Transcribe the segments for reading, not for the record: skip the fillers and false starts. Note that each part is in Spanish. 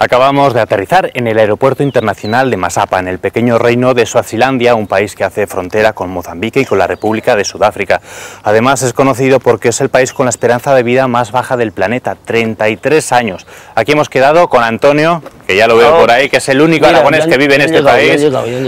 Acabamos de aterrizar en el aeropuerto internacional de Masapa, en el pequeño reino de Suazilandia, un país que hace frontera con Mozambique y con la República de Sudáfrica. Además es conocido porque es el país con la esperanza de vida más baja del planeta, 33 años. Aquí hemos quedado con Antonio, que ya lo veo por ahí, que es el único aragonés que vive en este país.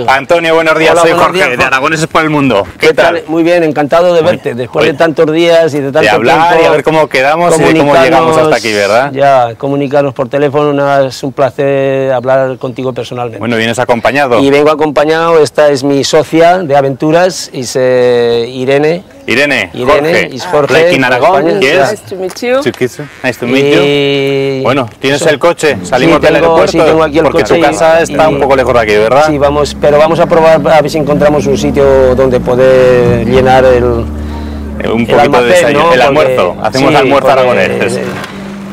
Antonio, buenos días. Hola, soy Jorge, de Aragoneses por el Mundo. ¿Qué tal? Muy bien, encantado de verte, después de tantos días y de tanto hablar tiempo, y a ver cómo quedamos y cómo llegamos hasta aquí, ¿verdad? Ya, comunicarnos por teléfono, es un placer hablar contigo personalmente. Bueno, ¿vienes acompañado? Y vengo acompañado, esta es mi socia de aventuras, Irene. Irene, Jorge. Like in Aragón, yes. Nice to meet you. Nice to meet you. Bueno, ¿tienes el coche? Salimos del aeropuerto, sí, tengo aquí el porque coche tu casa está un poco lejos de aquí, ¿verdad? Sí, pero vamos a probar a ver si encontramos un sitio donde poder llenar un poquito almacén, de desayuno, ¿no? El almuerzo. Hacemos almuerzo aragonés.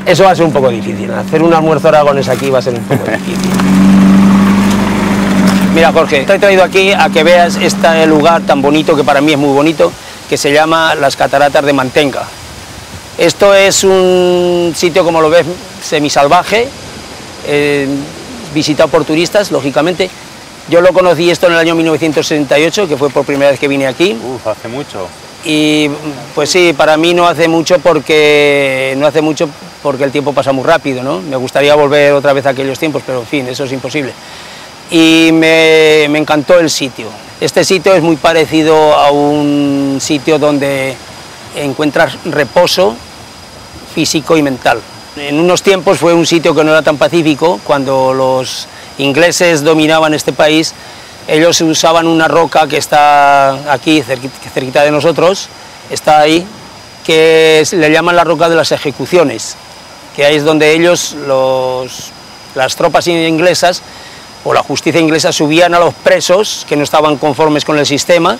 Eso va a ser un poco difícil. Hacer un almuerzo aragonés aquí va a ser un poco difícil. Mira, Jorge, te he traído aquí a que veas este lugar tan bonito, que para mí es muy bonito, que se llama las Cataratas de Mantenga. Esto es un sitio, como lo ves, semisalvaje, visitado por turistas, lógicamente. Yo lo conocí esto en el año 1968, que fue por primera vez que vine aquí. Hace mucho. Y pues sí, para mí no hace mucho porque el tiempo pasa muy rápido, ¿no? Me gustaría volver otra vez a aquellos tiempos, pero en fin, eso es imposible. Y me encantó el sitio. Este sitio es muy parecido a un sitio donde encuentras reposo físico y mental. En unos tiempos fue un sitio que no era tan pacífico. Cuando los ingleses dominaban este país, ellos usaban una roca que está aquí, cerquita de nosotros, está ahí, que le llaman la roca de las ejecuciones, que ahí es donde ellos, las tropas inglesas, o la justicia inglesa, subían a los presos que no estaban conformes con el sistema,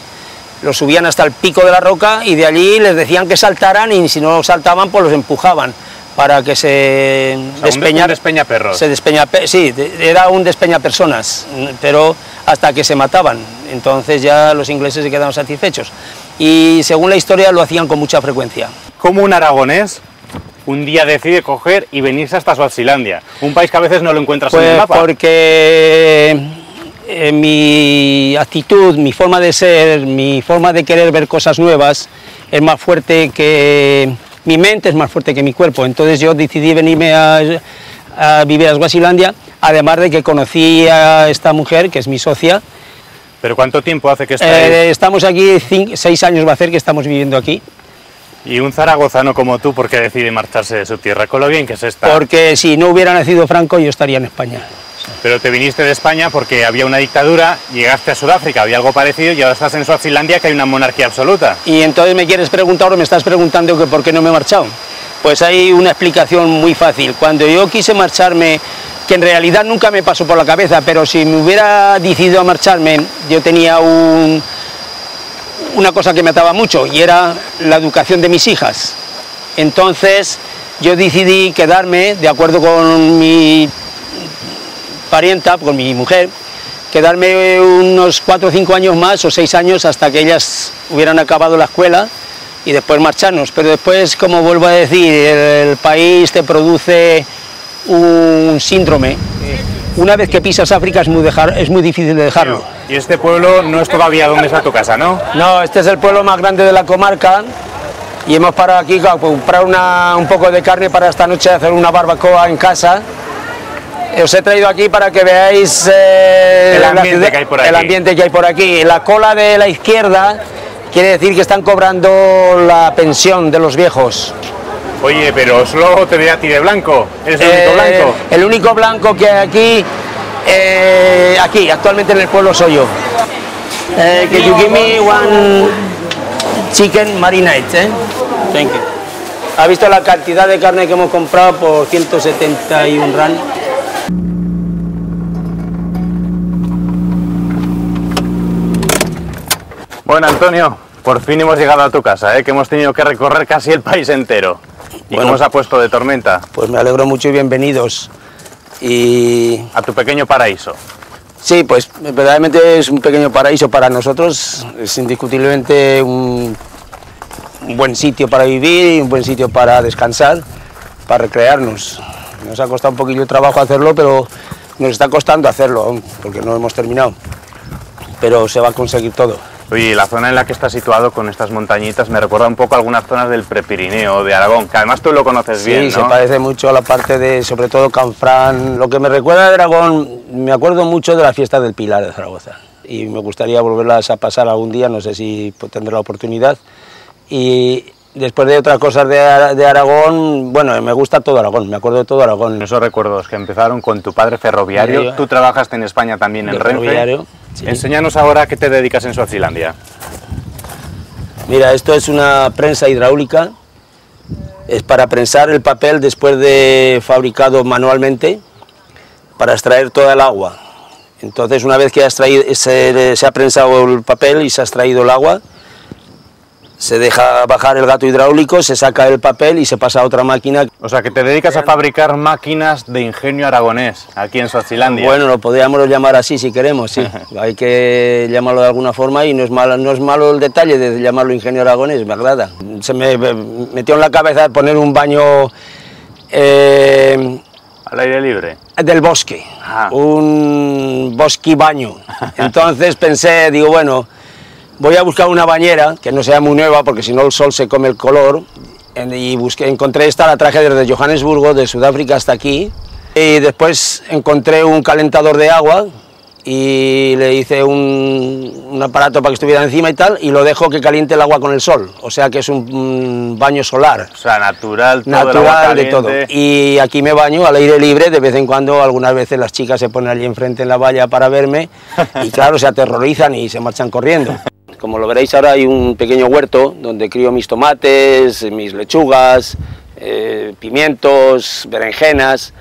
los subían hasta el pico de la roca y de allí les decían que saltaran, y si no saltaban pues los empujaban para que se despeñaran. Un despeñaperros. Sí, era un despeñapersonas, pero hasta que se mataban. Entonces ya los ingleses se quedaban satisfechos. Y según la historia lo hacían con mucha frecuencia. ¿Cómo un aragonés un día decide coger y venirse hasta Suazilandia? Un país que a veces no lo encuentras en el mapa. Porque mi actitud, mi forma de ser, mi forma de querer ver cosas nuevas es más fuerte que... Mi mente es más fuerte que mi cuerpo, entonces yo decidí venirme a vivir a Suazilandia, además de que conocí a esta mujer, que es mi socia. ¿Pero cuánto tiempo hace que estáis? Estamos aquí, 6 años va a hacer que estamos viviendo aquí. ¿Y un zaragozano como tú por qué decide marcharse de su tierra, con lo bien que se está? Porque si no hubiera nacido Franco yo estaría en España. Pero te viniste de España porque había una dictadura, llegaste a Sudáfrica, había algo parecido y ahora estás en Suazilandia, que hay una monarquía absoluta. Y entonces me quieres preguntar o me estás preguntando que por qué no me he marchado. Pues hay una explicación muy fácil. Cuando yo quise marcharme, que en realidad nunca me pasó por la cabeza, pero si me hubiera decidido a marcharme, yo tenía una cosa que me ataba mucho y era la educación de mis hijas. Entonces yo decidí quedarme, de acuerdo con mi parienta, con mi mujer, quedarme unos 4 o 5 años más o 6 años hasta que ellas hubieran acabado la escuela y después marcharnos. Pero después, como vuelvo a decir, el país te produce un síndrome. Una vez que pisas África es muy difícil de dejarlo. Y este pueblo no es todavía donde está tu casa, ¿no? No, este es el pueblo más grande de la comarca y hemos parado aquí a comprar un poco de carne para esta noche hacer una barbacoa en casa. Os he traído aquí para que veáis el ambiente que hay por aquí. La cola de la izquierda quiere decir que están cobrando la pensión de los viejos. Oye, pero solo te ve a ti de blanco. ¿Eres el único blanco? El único blanco que hay aquí, actualmente en el pueblo soy yo. Can you give me one chicken marinade? Thank you. ¿Ha visto la cantidad de carne que hemos comprado por 171 rand? Bueno, Antonio, por fin hemos llegado a tu casa, que hemos tenido que recorrer casi el país entero. ¿Y bueno, cómo se ha puesto de tormenta? Pues me alegro mucho y bienvenidos. A tu pequeño paraíso. Sí, pues verdaderamente es un pequeño paraíso para nosotros, es indiscutiblemente un un buen sitio para vivir y un buen sitio para descansar, para recrearnos. Nos ha costado un poquillo de trabajo hacerlo, pero nos está costando hacerlo aún, porque no hemos terminado. Pero se va a conseguir todo. Oye, la zona en la que está situado con estas montañitas me recuerda un poco a algunas zonas del Prepirineo, de Aragón, que además tú lo conoces bien, ¿no? Sí, se parece mucho a la parte de, sobre todo, Canfrán. Lo que me recuerda de Aragón, me acuerdo mucho de la fiesta del Pilar de Zaragoza. Y me gustaría volverlas a pasar algún día, no sé si tendré la oportunidad. Y después de otras cosas de Aragón, bueno, me gusta todo Aragón, me acuerdo de todo Aragón. Esos recuerdos que empezaron con tu padre ferroviario, tú trabajaste en España también en Renfe. Sí. Enséñanos ahora a qué te dedicas en Suazilandia. Mira, esto es una prensa hidráulica, es para prensar el papel después de fabricado manualmente, para extraer toda el agua. Entonces, una vez que se ha prensado el papel y se ha extraído el agua, se deja bajar el gato hidráulico, se saca el papel y se pasa a otra máquina. O sea, que te dedicas a fabricar máquinas de ingenio aragonés, aquí en Suazilandia. Bueno, lo podríamos llamar así si queremos, sí. Hay que llamarlo de alguna forma y no es malo el detalle de llamarlo ingenio aragonés, me agrada. Se me metió en la cabeza poner un baño... ¿Al aire libre? Del bosque, un bosque baño. Entonces pensé, digo, bueno, voy a buscar una bañera que no sea muy nueva, porque si no el sol se come el color, y encontré esta, la traje desde Johannesburgo, de Sudáfrica hasta aquí, y después encontré un calentador de agua, y le hice un aparato para que estuviera encima y tal, y lo dejo que caliente el agua con el sol, o sea que es un baño solar. O sea, natural, todo natural de todo. Y aquí me baño al aire libre, de vez en cuando, algunas veces las chicas se ponen allí enfrente en la valla para verme, y claro, se aterrorizan y se marchan corriendo. Como lo veréis ahora hay un pequeño huerto donde crío mis tomates, mis lechugas, pimientos, berenjenas,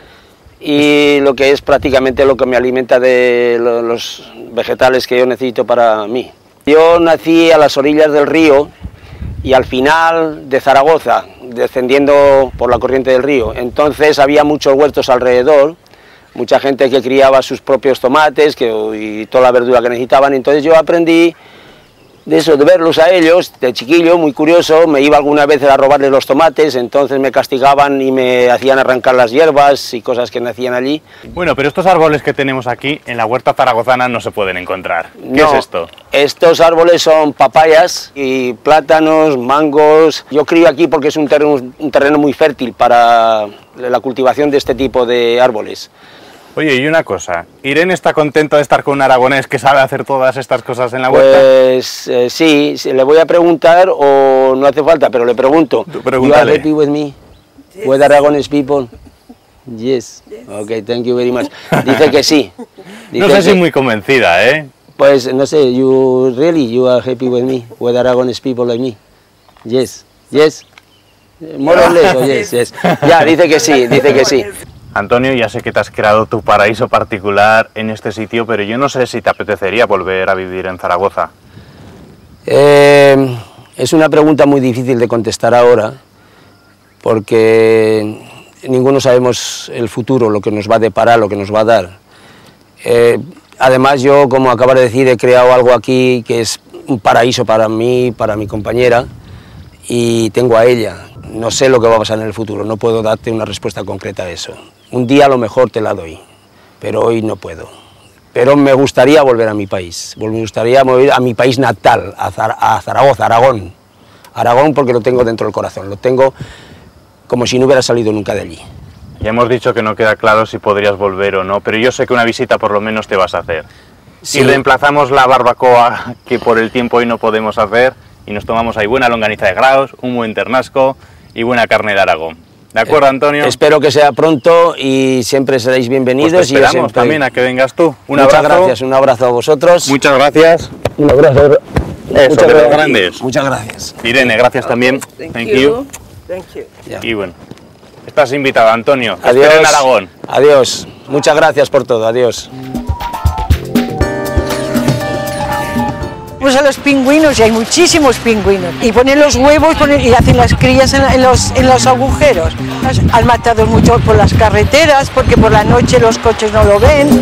y lo que es prácticamente lo que me alimenta de los vegetales que yo necesito para mí. Yo nací a las orillas del río y al final de Zaragoza, descendiendo por la corriente del río. Entonces había muchos huertos alrededor, mucha gente que criaba sus propios tomates y toda la verdura que necesitaban. Entonces yo aprendí de eso, de verlos a ellos, de chiquillo, muy curioso. Me iba alguna vez a robarles los tomates, entonces me castigaban y me hacían arrancar las hierbas y cosas que nacían allí. Bueno, pero estos árboles que tenemos aquí en la huerta zaragozana no se pueden encontrar. ¿Qué es esto? Estos árboles son papayas y plátanos, mangos. Yo crío aquí porque es un terreno muy fértil para la cultivación de este tipo de árboles. Oye, y una cosa, ¿Irene está contenta de estar con un aragonés que sabe hacer todas estas cosas en la huerta? Pues sí, le voy a preguntar o no hace falta, pero le pregunto. Pregúntale. You are happy with me? Yes. With Aragonese people? Yes. Okay, thank you very much. Dice que sí. No sé si muy convencida, ¿eh? Pues no sé, you are happy with me? With Aragonese people like me? Yes. Yes. More or less, yes, yes. Ya, dice que sí, dice que sí. Antonio, ya sé que te has creado tu paraíso particular en este sitio, pero yo no sé si te apetecería volver a vivir en Zaragoza. Es una pregunta muy difícil de contestar ahora, porque ninguno sabemos el futuro, lo que nos va a deparar, lo que nos va a dar. Además, yo, como acabas de decir, he creado algo aquí que es un paraíso para mí, para mi compañera, y tengo a ella. No sé lo que va a pasar en el futuro, no puedo darte una respuesta concreta a eso. Un día a lo mejor te la doy, pero hoy no puedo. Pero me gustaría volver a mi país, me gustaría volver a mi país natal, a Zaragoza, Aragón. Aragón porque lo tengo dentro del corazón, lo tengo como si no hubiera salido nunca de allí. Ya hemos dicho que no queda claro si podrías volver o no, pero yo sé que una visita por lo menos te vas a hacer. Si reemplazamos la barbacoa que por el tiempo hoy no podemos hacer y nos tomamos ahí buena longaniza de Graus, un buen ternasco y buena carne de Aragón. ¿De acuerdo, Antonio? Espero que sea pronto y siempre seréis bienvenidos. Pues te esperamos también a que vengas tú. Muchas gracias, un abrazo a vosotros. Muchas gracias. Un abrazo. Eso, de los grandes. Muchas gracias. Irene, gracias también. Thank you. Y bueno, estás invitado, Antonio. Te Adiós. espero en Aragón. Adiós. Muchas gracias por todo. Adiós. Pues a los pingüinos, y hay muchísimos pingüinos, y ponen los huevos y hacen las crías en los agujeros. Han matado mucho por las carreteras, porque por la noche los coches no lo ven.